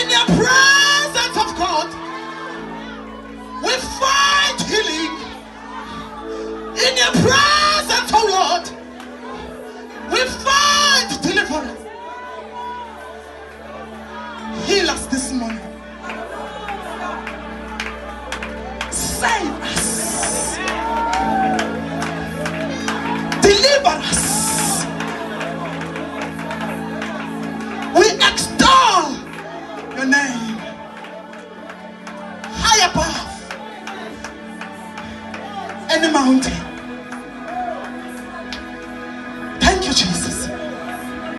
In your presence of God, we find healing. In your presence, oh Lord, we find deliverance. Heal us this morning. Save us. Deliver us. We extol your name high above any mountain.